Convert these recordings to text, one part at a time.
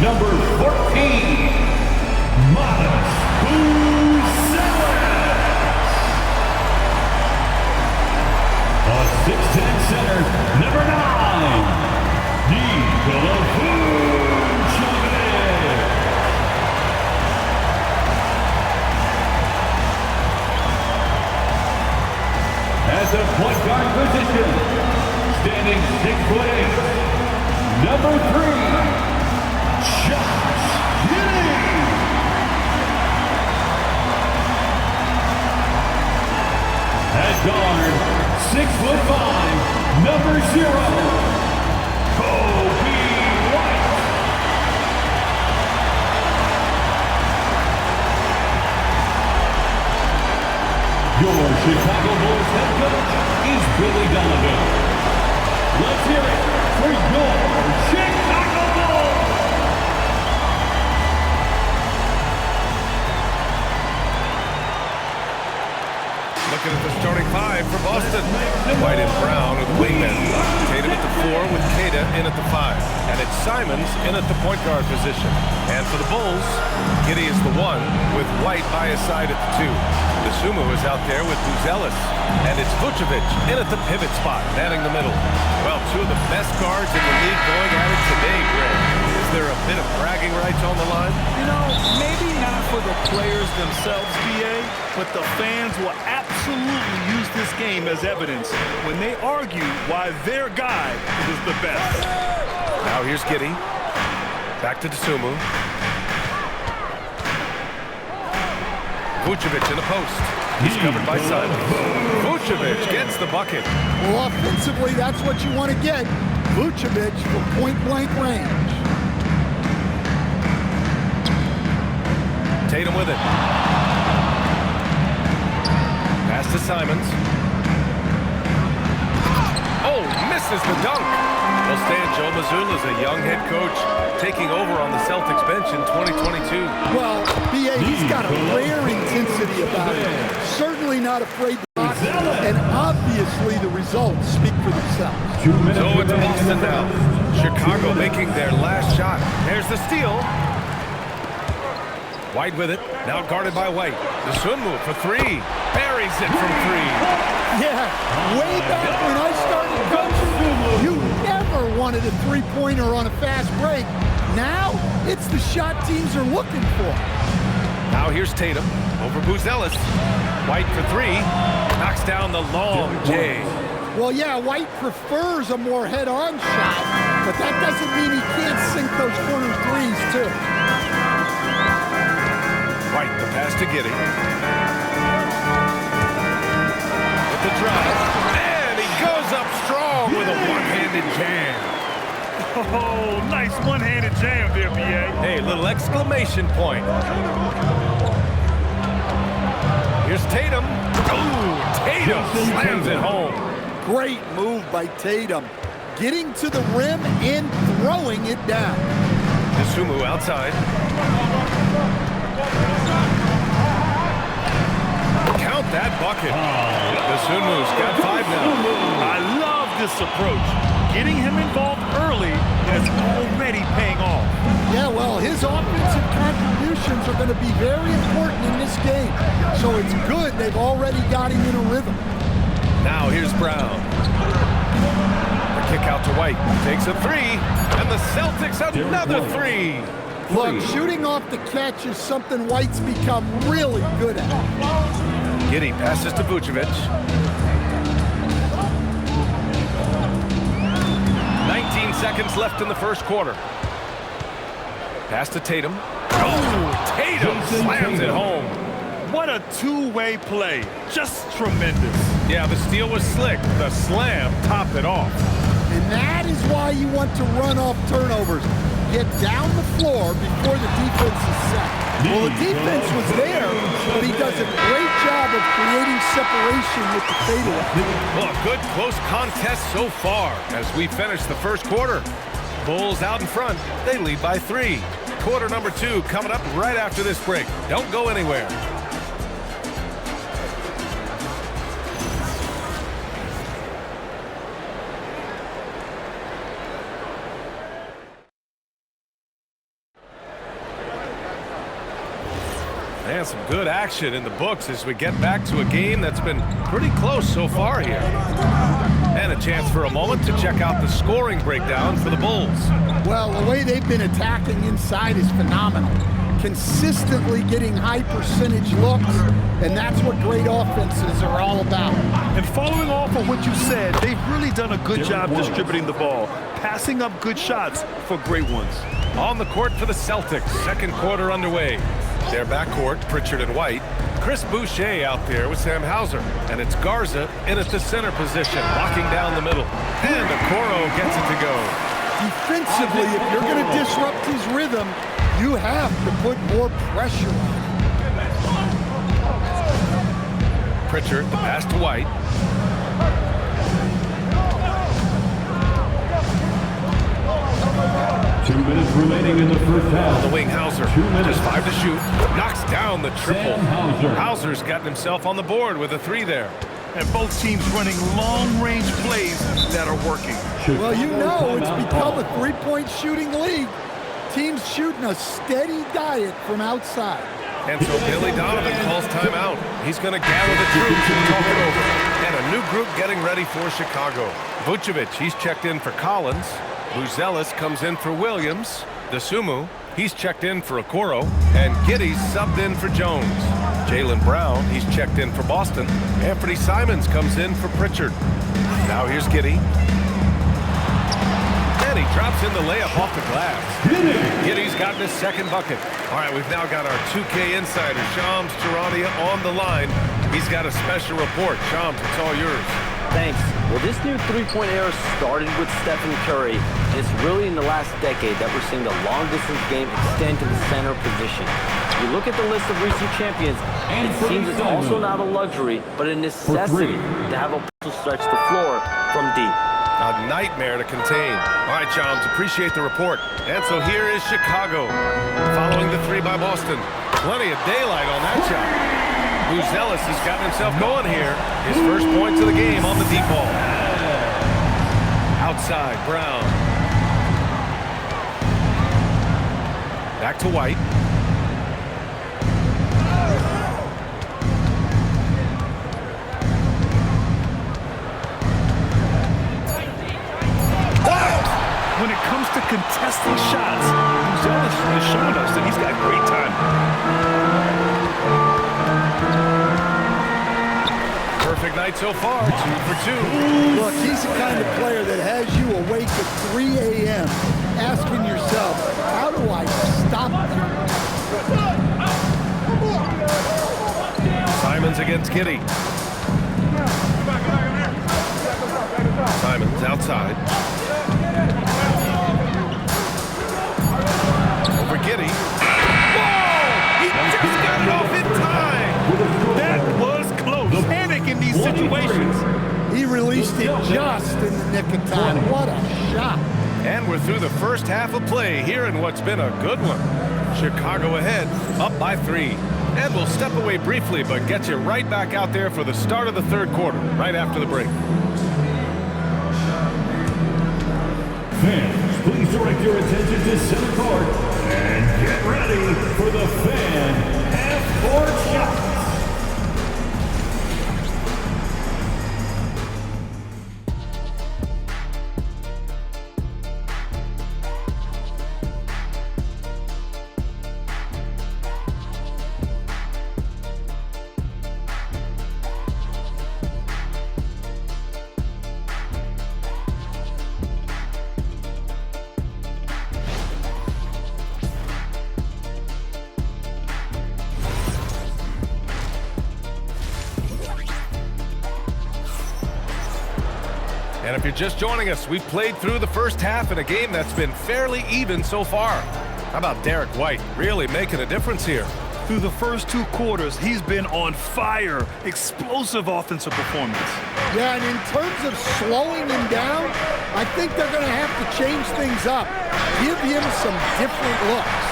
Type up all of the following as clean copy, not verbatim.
Number 14, a 6'10" center, number 9, at the point guard position, standing 6'8", number 3, at guard, 6'5", number 0, Kobe White. Your Chicago Bulls head coach is Billy Donovan. Let's hear it for your Chicago Bulls. Looking at the starting five for Boston. White and Brown are the wingmen. Tatum at the 4 with Kata in at the 5. And it's Simons in at the point guard position. And for the Bulls, Giddey is the 1 with White by his side at the 2. Sumu is out there with Buzelis. And it's Vucevic in at the pivot spot, manning the middle. Well, two of the best guards in the league going at it today, Greg. Is there a bit of bragging rights on the line? You know, maybe not for the players themselves, BA, but the fans will absolutely use this game as evidence when they argue why their guy is the best. Now here's Giddey. Back to Sumu. Vucevic in the post. He's covered by Simons. Vucevic gets the bucket. Well, offensively, that's what you want to get. Vucevic from point-blank range. Tatum with it. Pass to Simons. Oh, misses the dunk. Well, Stan, Joe Mazzulla is a young head coach taking over on the Celtics bench in 2022. Well, BA, he's got a rare intensity about him. Certainly not afraid to box, and obviously the results speak for themselves. So it's Boston now. Chicago making their last shot. There's the steal. White with it. Now guarded by White. The swim move for 3. Buries it from 3. Yeah, way back when I started coaching, you never wanted a three-pointer on a fast break. Now, it's the shot teams are looking for. Now here's Tatum over Buzelis. White for 3. Knocks down the long J. Well, yeah, White prefers a more head-on shot, but that doesn't mean he can't sink those corner threes, too. White, the pass to Giddey. With the drive. And he goes up strong with a one-handed jam. Oh, nice one-handed jam there, BA. Hey, little exclamation point. Here's Tatum. Ooh, Tatum slams it home. Great move by Tatum. Getting to the rim and throwing it down. Sumu outside. Count that bucket. Sumu's got 5 now. I love this approach. Getting him involved early is already paying off. Yeah, well, his offensive contributions are going to be very important in this game. So it's good they've already got him in a rhythm. Now here's Brown. The kick out to White. Takes a 3. And the Celtics another 3. Look, shooting off the catch is something White's become really good at. Giddey passes to Vucevic. 19 seconds left in the first quarter. Pass to Tatum. Oh, Tatum slams it home. What a two-way play. Just tremendous. Yeah, the steal was slick. The slam topped it off. And that is why you want to run off turnovers. Get down the floor before the defense is set. Well, the defense was there, but he does a great job of creating separation with the fadeaway. Well, a good close contest so far as we finish the first quarter. Bulls out in front. They lead by 3. Quarter number 2 coming up right after this break. Don't go anywhere. And some good action in the books as we get back to a game that's been pretty close so far here. And a chance for a moment to check out the scoring breakdown for the Bulls. Well, the way they've been attacking inside is phenomenal. Consistently getting high percentage looks, and that's what great offenses are all about. And following off of what you said, they've really done a good job distributing the ball, passing up good shots for great ones. On the court for the Celtics, second quarter underway. Their backcourt, Pritchard and White. Chris Boucher out there with Sam Hauser. And it's Garza in at the center position, locking down the middle. And Okoro gets it to go. Defensively, if you're going to disrupt his rhythm, you have to put more pressure on him. Pritchard, the pass to White. Two minutes remaining in the first half. On the wing, Hauser. Just 5 to shoot. Knocks down the triple. Hauser's gotten himself on the board with a 3 there. And both teams running long-range plays that are working. Well, you know it's become a three-point shooting league. Teams shooting a steady diet from outside. And so Billy Donovan calls timeout. He's going to gather the troops and talk it over. And a new group getting ready for Chicago. Vucevic, he's checked in for Collins. Buzelis comes in for Williams. Dosunmu, he's checked in for Okoro. And Giddey's subbed in for Jones. Jaylen Brown, he's checked in for Boston. Anthony Simons comes in for Pritchard. Now here's Giddey. And he drops in the layup off the glass. Giddey's gotten his second bucket. All right, we've now got our 2K insider, Shams Charania, on the line. He's got a special report. Shams, it's all yours. Thanks. Well, this new three-point era started with Stephen Curry, and it's really in the last decade that we're seeing the long-distance game extend to the center position. If you look at the list of recent champions, it seems it's also not a luxury, but a necessity to have a to stretch the floor from deep. A nightmare to contain. All right, Shams, appreciate the report. And so here is Chicago, following the 3 by Boston. Plenty of daylight on that shot. Buzelis has gotten himself going here. His first points of the game on the deep ball. Outside, Brown. Back to White. When it comes to contesting shots, Buzelis has shown us that he's got great time. Perfect night so far, 2 for 2. Look, he's the kind of player that has you awake at 3 a.m. asking yourself, how do I stop him? Simons against Giddey. Simons outside. Over Giddey. Whoa! He just got it off in time! That was close. Panic in these situations. He released it just in the nick of time. What a shot. And we're through the first half of play here in what's been a good one. Chicago ahead, up by 3. And we'll step away briefly, but get you right back out there for the start of the third quarter, right after the break. Fans, please direct your attention to center court and get ready for the fan half-court shot. And if you're just joining us, we've played through the first half in a game that's been fairly even so far. How about Derek White really making a difference here? Through the first 2 quarters, he's been on fire. Explosive offensive performance. Yeah, and in terms of slowing him down, I think they're going to have to change things up. Give him some different looks.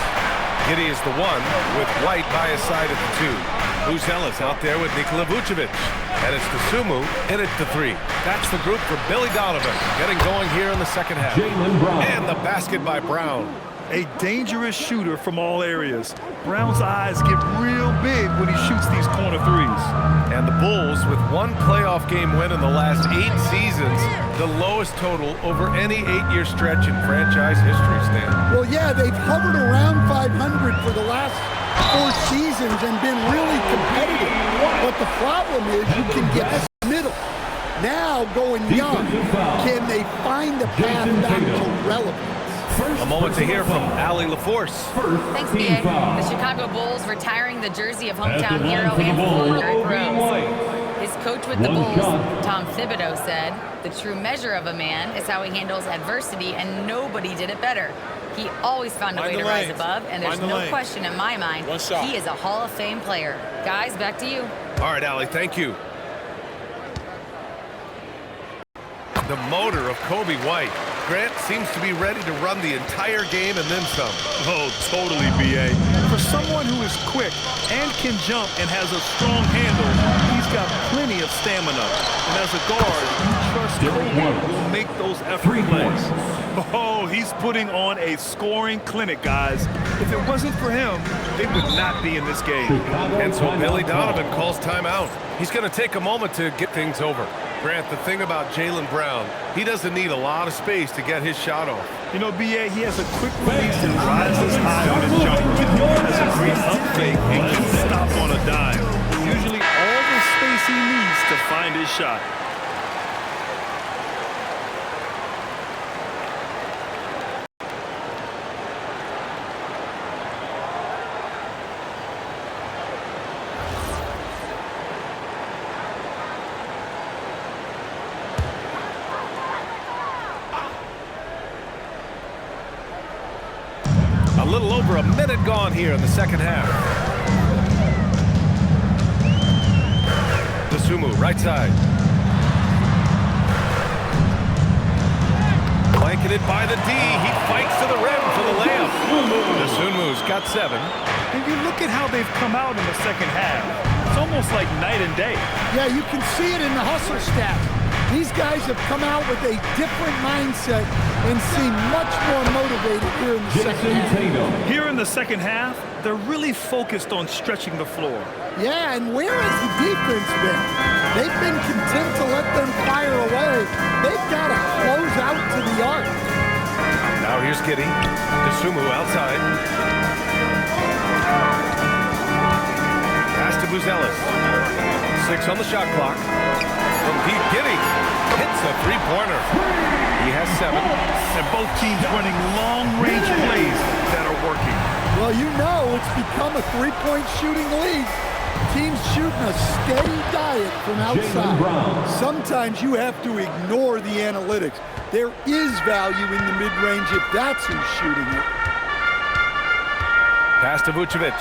Giddey is the one with White by his side at the 2. Buzelis out there with Nikola Vucevic. And it's Dosunmu in it to 3. That's the group for Billy Donovan getting going here in the second half. Jaylen Brown. And the basket by Brown. A dangerous shooter from all areas. Brown's eyes get real big when he shoots these corner threes. And the Bulls, with one playoff game win in the last 8 seasons, the lowest total over any 8-year stretch in franchise history, Stan. Well, yeah, they've hovered around 500 for the last 4 seasons and been really competitive. But the problem is you can get to the middle. Now, going young, can they find the path back to relevance? A moment to hear from Allie LaForce. Thanks, B.A. The Chicago Bulls retiring the jersey of hometown hero and former pros. His coach with the Bulls, Tom Thibodeau, said, "The true measure of a man is how he handles adversity, and nobody did it better. He always found a way to rise above, and there's no question in my mind he is a Hall of Fame player." Guys, back to you. All right, Allie, thank you. The motor of Kobe White. Grant seems to be ready to run the entire game and then some. Oh, totally, B.A. For someone who is quick and can jump and has a strong handle, he's got plenty of stamina. And as a guard, you trust Kobe will make those effort plays. Oh, he's putting on a scoring clinic, guys. If it wasn't for him, they would not be in this game. And so Billy Donovan calls timeout. He's going to take a moment to get things over. Grant, the thing about Jaylen Brown, he doesn't need a lot of space to get his shot off. You know, B.A., he has a quick release and rises high on his jump. Has a great up fake and can stop on a dime. Usually all the space he needs to find his shot. A little over a minute gone here in the second half. Dosunmu, right side. Blanketed by the D. He fights to the rim for the layup. Dosunmu's got 7. If you look at how they've come out in the second half, it's almost like night and day. Yeah, you can see it in the hustle stats. These guys have come out with a different mindset and seem much more motivated here in the second half. Here in the second half, they're really focused on stretching the floor. Yeah, and where has the defense been? They've been content to let them fire away. They've got to close out to the arc. Now here's Giddey. Dosunmu outside. Pass to Buzelis. 6 on the shot clock. From deep, Giddey hits a three-pointer. He has 7. And both teams running long-range plays that are working. Well, you know it's become a three-point shooting league. Teams shooting a steady diet from outside. Sometimes you have to ignore the analytics. There is value in the mid-range if that's who's shooting it. Pass to Vucevic.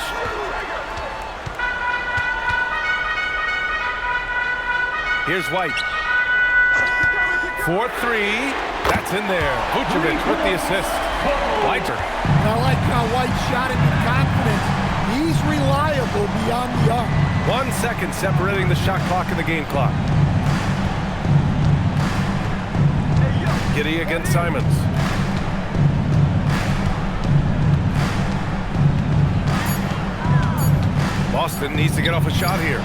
Here's White. 4-3. That's in there. Vucevic with the assist. Whiter. I like how White shot it with confidence. He's reliable beyond the arc. 1 second separating the shot clock and the game clock. Giddey against Simons. Boston needs to get off a shot here.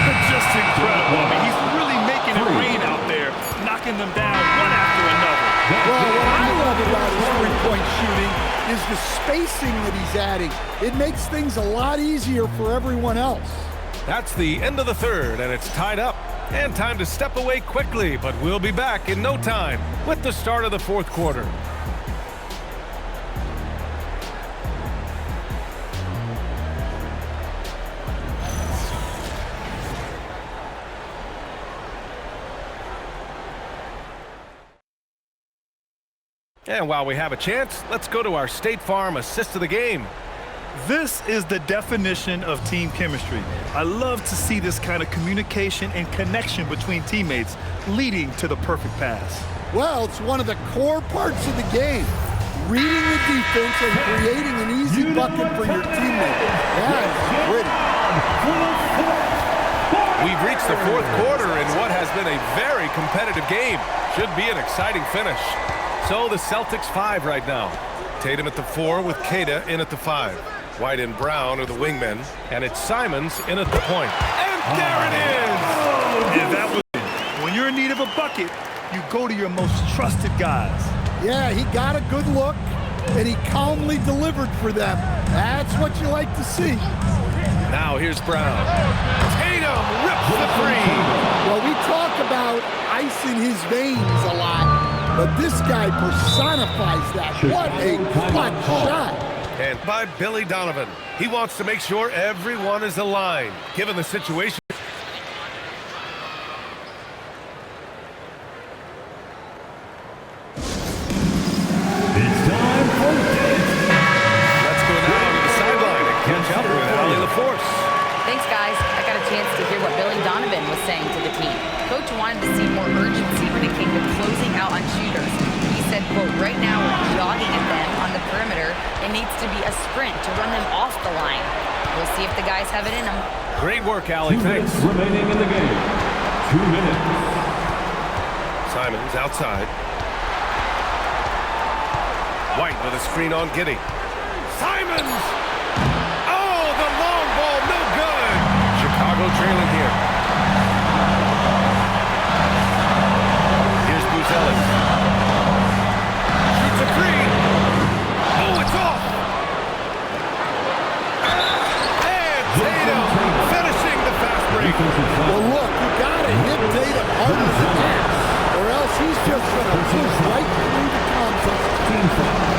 Just incredible. I mean, he's really making it rain out there, knocking them down one after another. Well, what I love about his three-point shooting is the spacing that he's adding. It makes things a lot easier for everyone else. That's the end of the third, and it's tied up. And time to step away quickly, but we'll be back in no time with the start of the fourth quarter. And while we have a chance, let's go to our State Farm assist of the game. This is the definition of team chemistry. I love to see this kind of communication and connection between teammates leading to the perfect pass. Well, it's one of the core parts of the game. Reading the defense and creating an easy bucket for your teammate. That's pretty. We've reached the fourth quarter in what has been a very competitive game. Should be an exciting finish. So the Celtics 5 right now. Tatum at the 4 with Keita in at the 5. White and Brown are the wingmen, and it's Simons in at the point. And there it is! And that was it. When you're in need of a bucket, you go to your most trusted guys. Yeah, he got a good look, and he calmly delivered for them. That's what you like to see. Now here's Brown. Tatum rips the three. Well, we talk about ice in his veins a lot, but this guy personifies that. What a clutch shot. And by Billy Donovan. He wants to make sure everyone is aligned, given the situation. It's time for dance. Let's go now to the sideline and catch up with Allie LaForce. Thanks, guys. I got a chance to hear what Billy Donovan was saying to the team. Coach wanted to see more urgency when it came to closing out on shooters. He said, quote, right now we're jogging at them on the perimeter. It needs to be a sprint to run them off the line. We'll see if the guys have it in them. Great work, Allie. 2 Thanks. minutes remaining in the game. 2 minutes. Simons outside. White with a screen on Giddey. Simons! Oh, the long ball, no good! Chicago trailing here. Here's Buzelis. Shoots a three. Oh, it's off! And Tatum finishing the fast break. Well, look, you got to hit Tatum harder than that, or else he's just going to push right through the contest. Team foul.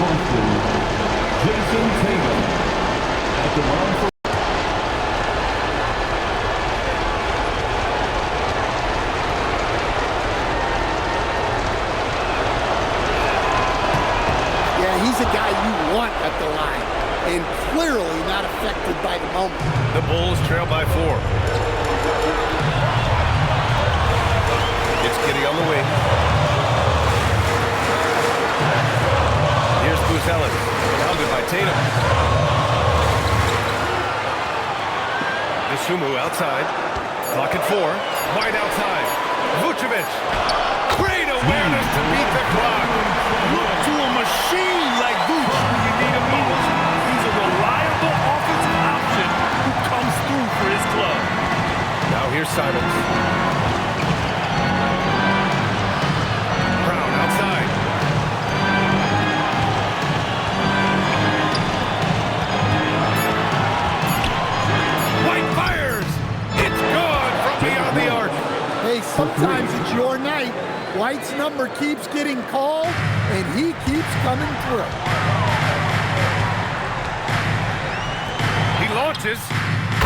Boston, Jason Tatum at the line for Yeah, he's a guy you want at the line, and clearly not affected by the moment. The Bulls trail by 4. It's Giddey on the wing. Here's Buzelis, surrounded by Tatum. Isumu outside. Clock at 4. Wide outside. Vucevic. Great awareness to beat the clock. Look to a machine like Vooch when you need him most. He's a reliable offensive option who comes through for his club. Now here's Simons. Brown outside. White fires. It's gone from beyond the arc. Hey, sometimes it's your night. White's number keeps getting called, and he keeps coming through. He launches.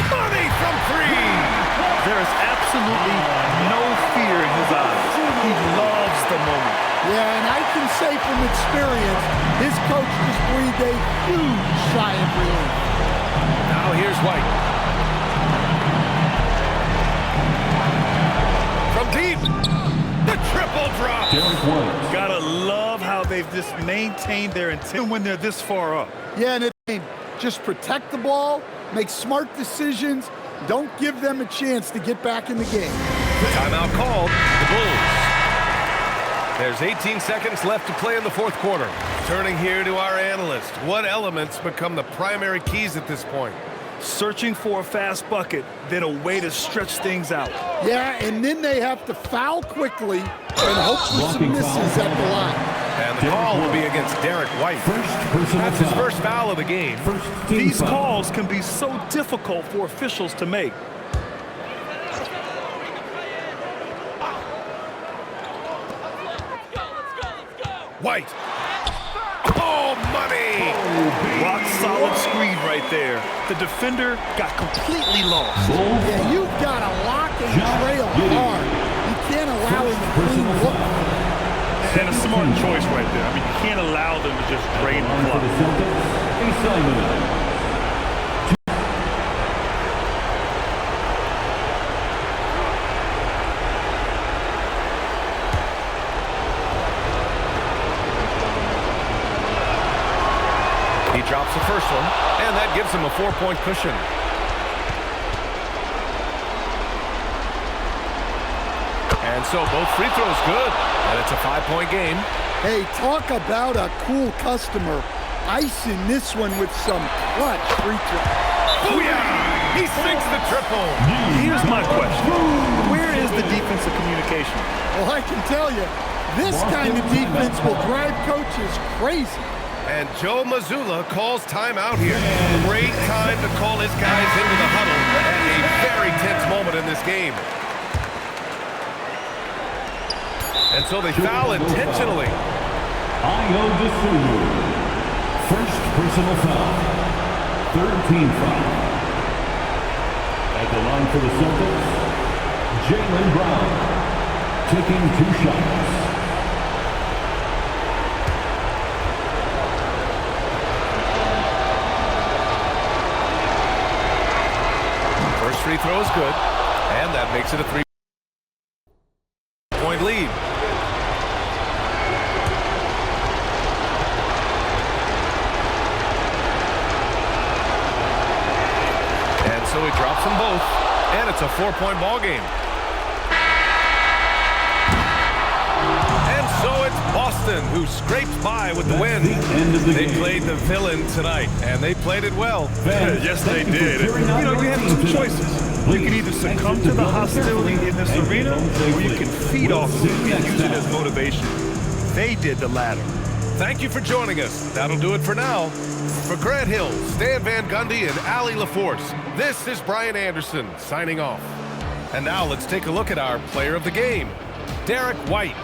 Money from 3. There is absolutely no fear in his eyes. He loves the moment. Yeah, and I can say from experience, his coach just breathed a huge sigh of relief. Now here's White. From deep. The triple drop. Derek White. Gotta love how they've just maintained their intent when they're this far up. Yeah, and just protect the ball, make smart decisions, don't give them a chance to get back in the game. Timeout called. The Bulls. There's 18 seconds left to play in the 4th quarter. Turning here to our analyst. What elements become the primary keys at this point? Searching for a fast bucket, then a way to stretch things out. Yeah, and then they have to foul quickly and hope for some misses at the line. And the call will be against Derek White. That's his first foul of the game. These calls can be so difficult for officials to make. White. Oh, money! Rock solid screen right there. The defender got completely lost. Yeah, you've got to lock and trail hard. You can't allow him to clean look. And a smart choice right there. I mean, you can't allow them to just drain the clock. For the Celtics, He drops the first one, and that gives him a 4-point cushion. And so both free throws good, and it's a 5-point game. Hey, talk about a cool customer. Icing this one with some clutch free throw. Booyah! He sinks the triple. Here's my question. Where is the defensive communication? Well, I can tell you, this kind of defense will drive coaches crazy. And Joe Mazzulla calls timeout here. Great time to call his guys into the huddle at a very tense moment in this game. And so they foul intentionally. Ayo Desulu. First personal foul. Third team foul. At the line for the Celtics, Jaylen Brown. Taking 2 shots. First free throw is good, and that makes it a 3-point lead. And so he drops them both, and it's a 4-point ball game. And so it's Boston who scrapes by with the win. They played the villain tonight, and they played it well. Yes, they did. You know, you have 2 choices. You can either succumb to the hostility in this arena, or you can feed off it and use it as motivation. They did the latter. Thank you for joining us. That'll do it for now. For Grant Hill, Stan Van Gundy, and Ali LaForce, this is Brian Anderson signing off. And now let's take a look at our player of the game, Derek White.